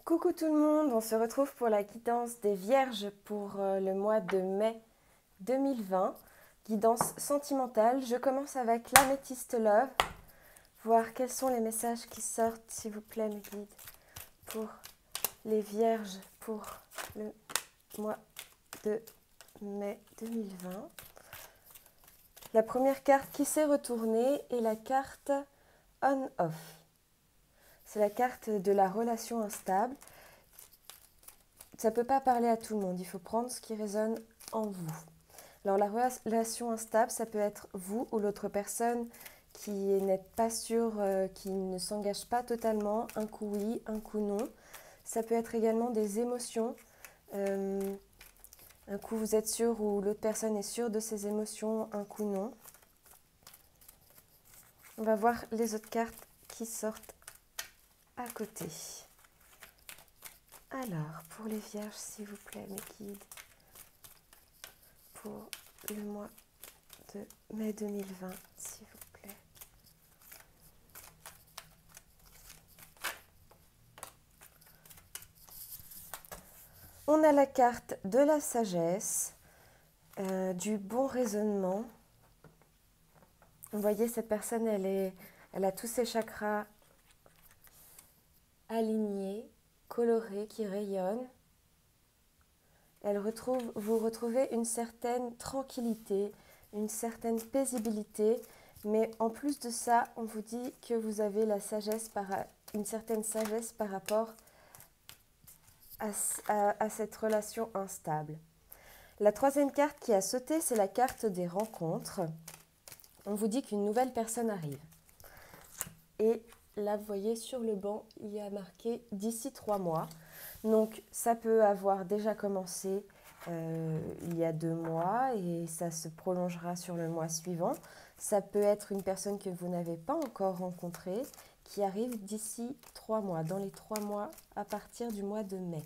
Coucou tout le monde, on se retrouve pour la guidance des Vierges pour le mois de mai 2020. Guidance sentimentale. Je commence avec l'Améthyste Love. Voir quels sont les messages qui sortent, s'il vous plaît, mes guides, pour les Vierges pour le mois de mai 2020. La première carte qui s'est retournée est la carte On-Off. C'est la carte de la relation instable. Ça ne peut pas parler à tout le monde, il faut prendre ce qui résonne en vous. Alors la relation instable, ça peut être vous ou l'autre personne qui n'êtes pas sûr, qui ne s'engage pas totalement, un coup oui, un coup non. Ça peut être également des émotions. Un coup vous êtes sûr ou l'autre personne est sûre de ses émotions, un coup non. On va voir les autres cartes qui sortent à côté. Alors, pour les vierges, s'il vous plaît, mes guides, pour le mois de mai 2020, s'il vous plaît. On a la carte de la sagesse, du bon raisonnement. Vous voyez, cette personne, elle a tous ses chakras alignés, colorés, qui rayonnent. Vous retrouvez une certaine tranquillité, une certaine paisibilité, mais en plus de ça, on vous dit que vous avez une certaine sagesse par rapport à cette relation instable. La troisième carte qui a sauté, c'est la carte des rencontres. On vous dit qu'une nouvelle personne arrive. Et là, vous voyez, sur le banc, il y a marqué « d'ici 3 mois ». Donc, ça peut avoir déjà commencé il y a 2 mois et ça se prolongera sur le mois suivant. Ça peut être une personne que vous n'avez pas encore rencontrée qui arrive d'ici 3 mois, dans les 3 mois à partir du mois de mai.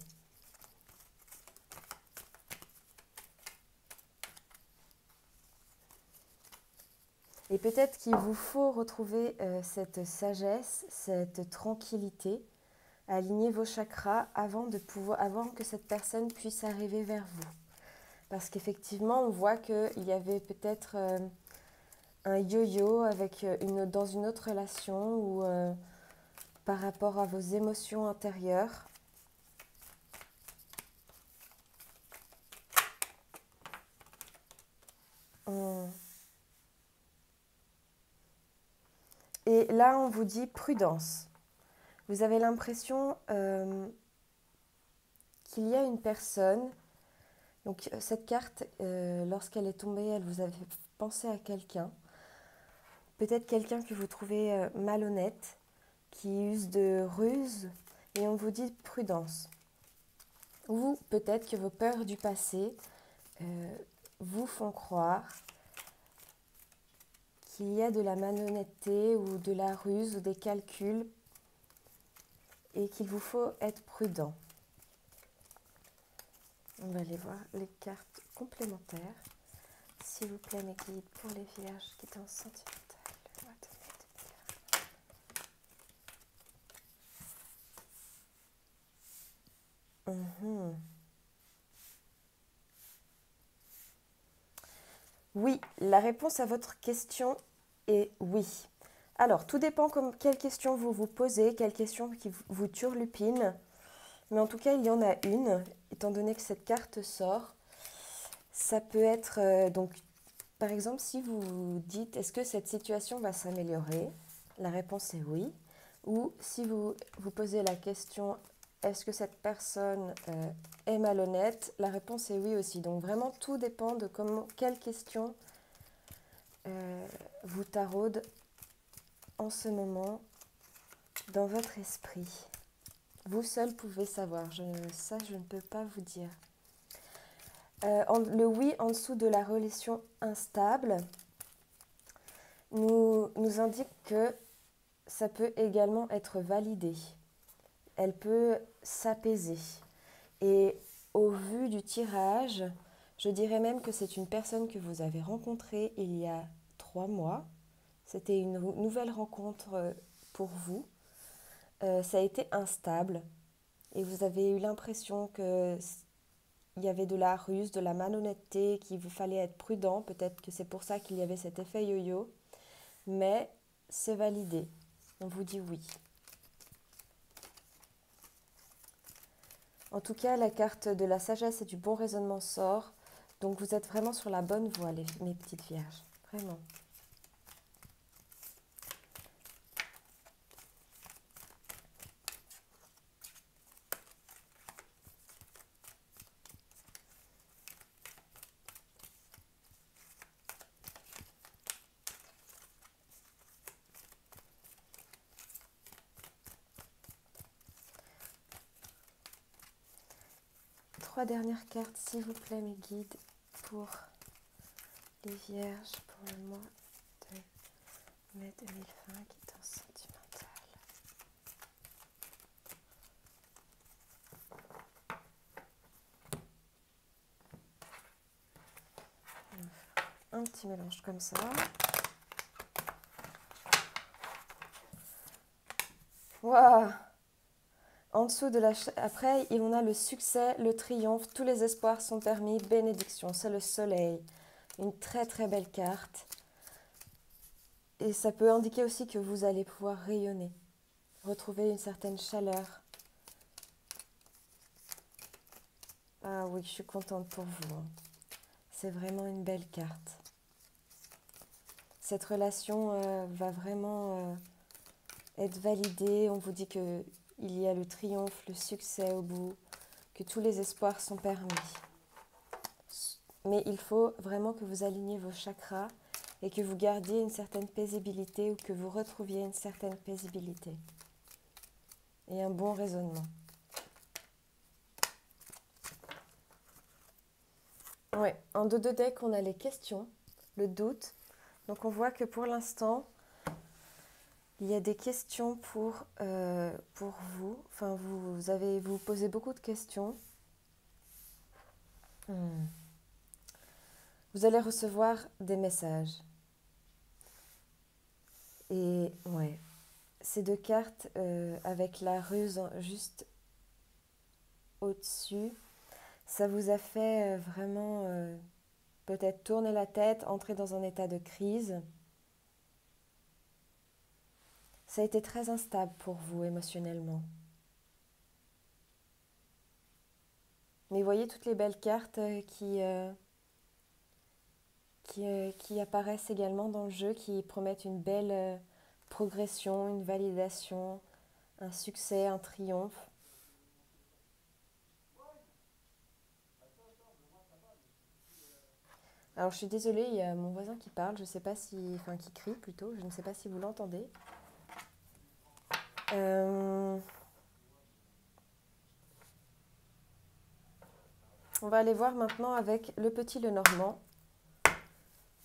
Et peut-être qu'il vous faut retrouver cette sagesse, cette tranquillité, aligner vos chakras avant que cette personne puisse arriver vers vous. Parce qu'effectivement, on voit qu'il y avait peut-être un yo-yo dans une autre relation ou par rapport à vos émotions intérieures. Et là, on vous dit prudence. Vous avez l'impression qu'il y a une personne. Donc cette carte, lorsqu'elle est tombée, elle vous avait pensé à quelqu'un. Peut-être quelqu'un que vous trouvez malhonnête, qui use de ruses, et on vous dit prudence. Ou peut-être que vos peurs du passé vous font croire qu'il y a de la malhonnêteté ou de la ruse ou des calculs et qu'il vous faut être prudent. On va aller voir les cartes complémentaires. S'il vous plaît, mes guides, pour les vierges qui sont sentimentales, le mois de mai 2020. Oui, la réponse à votre question est oui. Alors, tout dépend quelle question vous vous posez, quelle question qui vous turlupine. Mais en tout cas, il y en a une, étant donné que cette carte sort. Ça peut être, donc, par exemple, si vous vous dites, est-ce que cette situation va s'améliorer? La réponse est oui. Ou si vous vous posez la question, est-ce que cette personne est malhonnête? La réponse est oui aussi. Donc vraiment, tout dépend de quelle question vous taraude en ce moment dans votre esprit. Vous seul pouvez savoir. Ça, je ne peux pas vous dire. Le oui en dessous de la relation instable nous indique que ça peut également être validé. Elle peut s'apaiser. Et au vu du tirage, je dirais même que c'est une personne que vous avez rencontrée il y a 3 mois. C'était une nouvelle rencontre pour vous. Ça a été instable. et vous avez eu l'impression qu'il y avait de la ruse, de la malhonnêteté, qu'il vous fallait être prudent. Peut-être que c'est pour ça qu'il y avait cet effet yo-yo. Mais c'est validé. On vous dit oui. En tout cas, la carte de la sagesse et du bon raisonnement sort. Donc vous êtes vraiment sur la bonne voie, mes petites vierges. Vraiment. Trois dernières cartes, s'il vous plaît, mes guides, pour les vierges, pour le mois de mai 2020, guidance sentimentale. Un petit mélange comme ça. Waouh! En dessous de la... Après, on a le succès, le triomphe, tous les espoirs sont permis, bénédiction, c'est le soleil. Une très très belle carte. Et ça peut indiquer aussi que vous allez pouvoir rayonner, retrouver une certaine chaleur. Ah oui, je suis contente pour vous. C'est vraiment une belle carte. Cette relation va vraiment être validée. On vous dit qu'il y a le triomphe, le succès au bout, que tous les espoirs sont permis. Mais il faut vraiment que vous aligniez vos chakras et que vous gardiez une certaine paisibilité ou que vous retrouviez une certaine paisibilité et un bon raisonnement. Ouais, en dos de deck, on a les questions, le doute. Donc on voit que pour l'instant, il y a des questions pour vous. Enfin, vous posez beaucoup de questions. Vous allez recevoir des messages. Et ouais, ces deux cartes avec la ruse juste au-dessus, ça vous a fait vraiment peut-être tourner la tête, entrer dans un état de crise. Ça a été très instable pour vous émotionnellement. Mais voyez toutes les belles cartes qui apparaissent également dans le jeu, qui promettent une belle progression, une validation, un succès, un triomphe. Alors je suis désolée, il y a mon voisin qui parle, je sais pas si, enfin qui crie plutôt, je ne sais pas si vous l'entendez. On va aller voir maintenant avec le petit Lenormand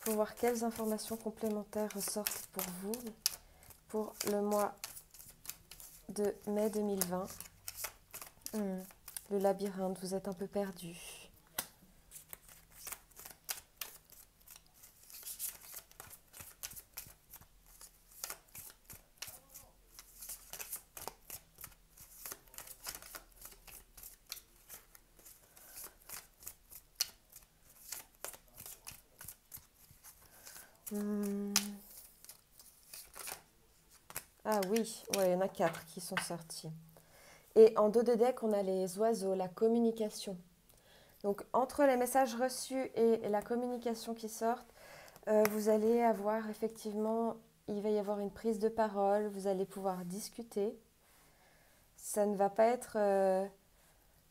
pour voir quelles informations complémentaires ressortent pour vous pour le mois de mai 2020. Le labyrinthe, vous êtes un peu perdu. Ah oui, ouais, il y en a 4 qui sont sortis. Et en dos de deck, on a les oiseaux, la communication. Donc, entre les messages reçus et la communication qui sortent, vous allez avoir effectivement, il va y avoir une prise de parole, vous allez pouvoir discuter. Ça ne va pas être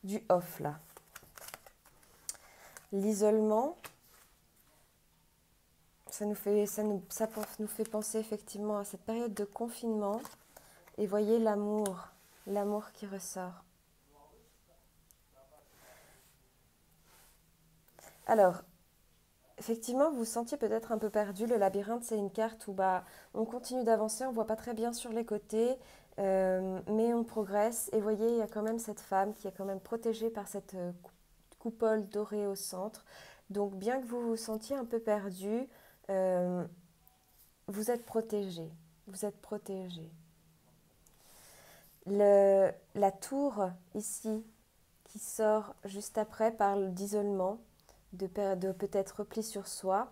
du off là. L'isolement, ça nous fait penser effectivement à cette période de confinement. Et voyez l'amour qui ressort. Alors, effectivement, vous vous sentiez peut-être un peu perdu. Le labyrinthe, c'est une carte où on continue d'avancer, on ne voit pas très bien sur les côtés, mais on progresse. Et voyez, il y a quand même cette femme qui est quand même protégée par cette coupole dorée au centre. Donc, bien que vous vous sentiez un peu perdu, vous êtes protégé. Vous êtes protégé. La tour ici, qui sort juste après, parle d'isolement, de peut-être repli sur soi.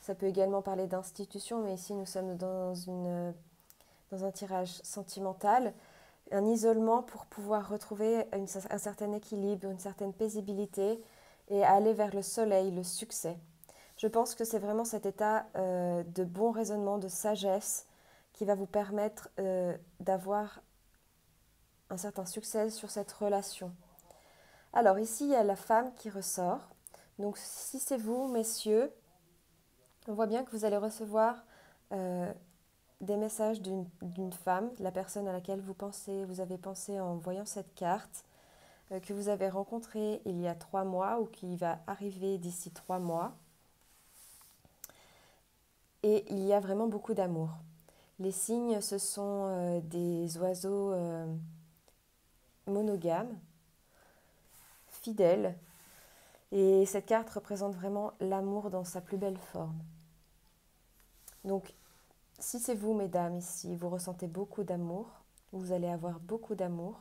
Ça peut également parler d'institution, mais ici nous sommes dans un tirage sentimental. Un isolement pour pouvoir retrouver un certain équilibre, une certaine paisibilité et aller vers le soleil, le succès. Je pense que c'est vraiment cet état de bon raisonnement, de sagesse qui va vous permettre d'avoir un certain succès sur cette relation. Alors ici, il y a la femme qui ressort. Donc si c'est vous, messieurs, on voit bien que vous allez recevoir des messages d'une femme, la personne à laquelle vous avez pensé en voyant cette carte, que vous avez rencontrée il y a 3 mois ou qui va arriver d'ici 3 mois. Et il y a vraiment beaucoup d'amour. Les signes, ce sont des oiseaux monogames, fidèles. Et cette carte représente vraiment l'amour dans sa plus belle forme. Donc, si c'est vous, mesdames, ici, vous ressentez beaucoup d'amour, vous allez avoir beaucoup d'amour,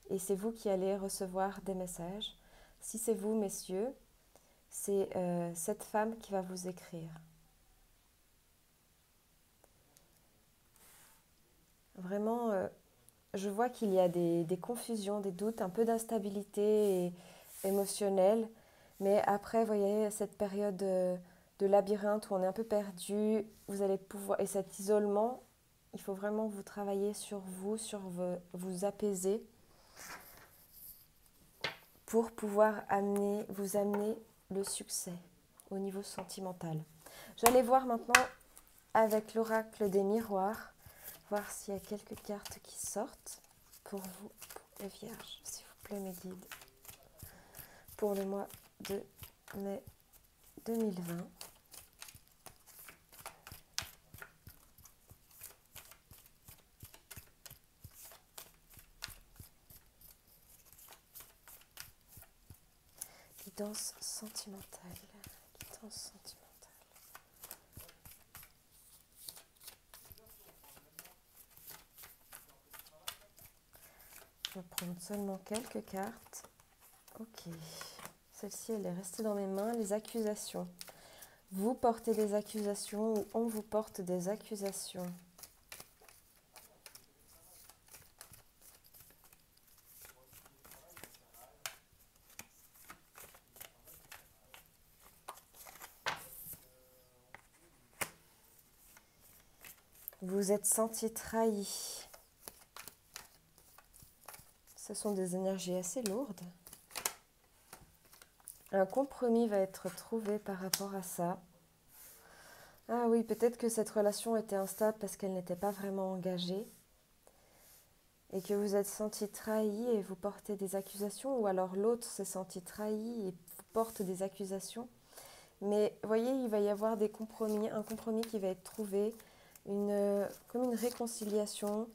et c'est vous qui allez recevoir des messages. Si c'est vous, messieurs, c'est cette femme qui va vous écrire. Vraiment, je vois qu'il y a des confusions, des doutes, un peu d'instabilité émotionnelle, mais après, vous voyez, cette période de labyrinthe où on est un peu perdu, vous allez pouvoir, et cet isolement, il faut vraiment vous travailler sur vous, vous apaiser pour pouvoir vous amener le succès au niveau sentimental. J'allais voir maintenant avec l'oracle des miroirs, voir s'il y a quelques cartes qui sortent pour vous, pour les vierges, s'il vous plaît, mes guides, pour le mois de mai 2020. Guidance sentimentale. Guidance sentimentale. Je vais prendre seulement quelques cartes. Ok. Celle-ci, elle est restée dans mes mains. Les accusations. Vous portez des accusations ou on vous porte des accusations. Vous êtes senti trahi. Ce sont des énergies assez lourdes. Un compromis va être trouvé par rapport à ça. Ah oui, peut-être que cette relation était instable parce qu'elle n'était pas vraiment engagée et que vous êtes senti trahi et vous portez des accusations, ou alors l'autre s'est senti trahi et vous porte des accusations. Mais voyez, il va y avoir des compromis, un compromis qui va être trouvé, comme une réconciliation.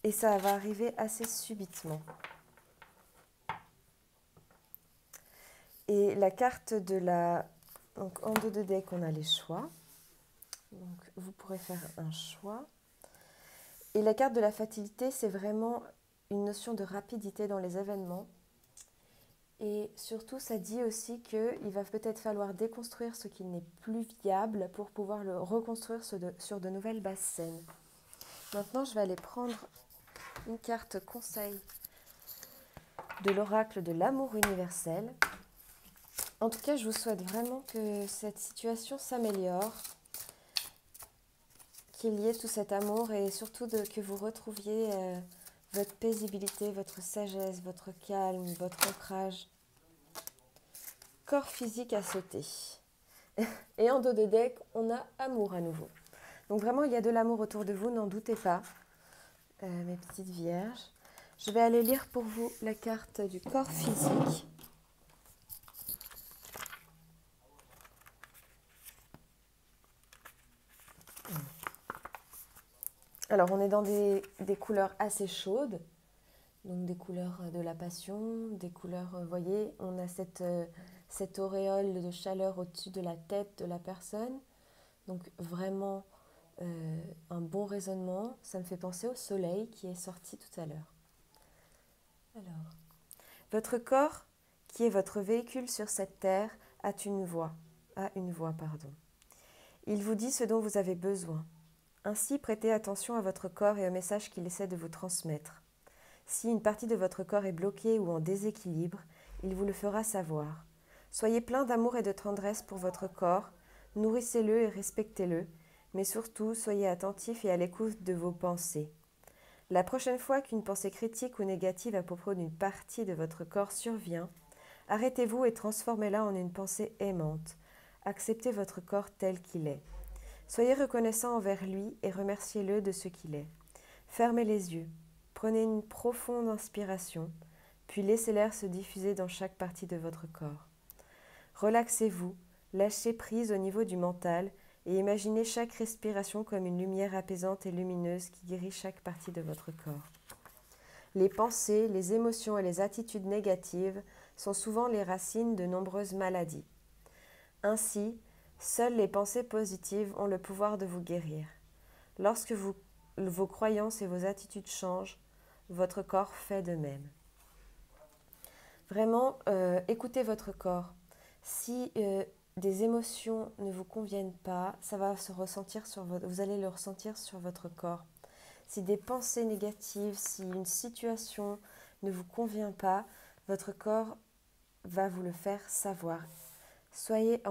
Et ça va arriver assez subitement. Et la carte de la... Donc en dos de deck, on a les choix. Donc vous pourrez faire un choix. Et la carte de la fatalité, c'est vraiment une notion de rapidité dans les événements. Et surtout, ça dit aussi qu'il va peut-être falloir déconstruire ce qui n'est plus viable pour pouvoir le reconstruire sur de nouvelles bases saines. Maintenant, je vais aller prendre une carte conseil de l'oracle de l'amour universel. En tout cas, je vous souhaite vraiment que cette situation s'améliore, qu'il y ait tout cet amour et surtout que vous retrouviez votre paisibilité, votre sagesse, votre calme, votre ancrage. Corps physique à sauter. Et en dos de deck, on a amour à nouveau. Donc vraiment, il y a de l'amour autour de vous, n'en doutez pas, mes petites vierges. Je vais aller lire pour vous la carte du corps physique. Alors, on est dans des couleurs assez chaudes, donc des couleurs de la passion, des couleurs, vous voyez, on a cette auréole de chaleur au-dessus de la tête de la personne. Donc vraiment un bon raisonnement. Ça me fait penser au soleil qui est sorti tout à l'heure. Alors, votre corps, qui est votre véhicule sur cette terre, a une voix. Il vous dit ce dont vous avez besoin. Ainsi, prêtez attention à votre corps et au message qu'il essaie de vous transmettre. Si une partie de votre corps est bloquée ou en déséquilibre, il vous le fera savoir. Soyez plein d'amour et de tendresse pour votre corps, nourrissez-le et respectez-le, mais surtout soyez attentif et à l'écoute de vos pensées. La prochaine fois qu'une pensée critique ou négative à propos d'une partie de votre corps survient, arrêtez-vous et transformez-la en une pensée aimante. Acceptez votre corps tel qu'il est. Soyez reconnaissant envers lui et remerciez-le de ce qu'il est. Fermez les yeux, prenez une profonde inspiration, puis laissez l'air se diffuser dans chaque partie de votre corps. Relaxez-vous, lâchez prise au niveau du mental et imaginez chaque respiration comme une lumière apaisante et lumineuse qui guérit chaque partie de votre corps. Les pensées, les émotions et les attitudes négatives sont souvent les racines de nombreuses maladies. Ainsi, seules les pensées positives ont le pouvoir de vous guérir. Lorsque vos croyances et vos attitudes changent, votre corps fait de même. Vraiment, écoutez votre corps. Si des émotions ne vous conviennent pas, ça va se ressentir vous allez le ressentir sur votre corps. Si des pensées négatives, si une situation ne vous convient pas, votre corps va vous le faire savoir. Soyez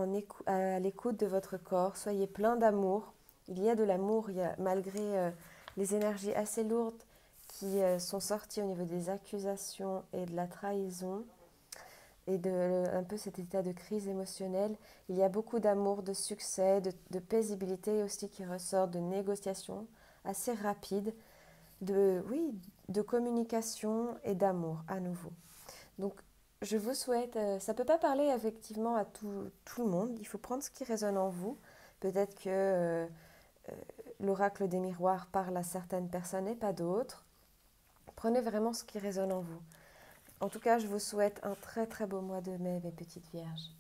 à l'écoute de votre corps, soyez plein d'amour. Il y a de l'amour, malgré les énergies assez lourdes qui sont sorties au niveau des accusations et de la trahison et un peu cet état de crise émotionnelle. Il y a beaucoup d'amour, de succès, de paisibilité aussi qui ressort, de négociations assez rapides, de communication et d'amour à nouveau. Donc, je vous souhaite, ça ne peut pas parler effectivement à tout le monde, il faut prendre ce qui résonne en vous. Peut-être que l'oracle des miroirs parle à certaines personnes et pas d'autres. Prenez vraiment ce qui résonne en vous. En tout cas, je vous souhaite un très très beau mois de mai, mes petites vierges.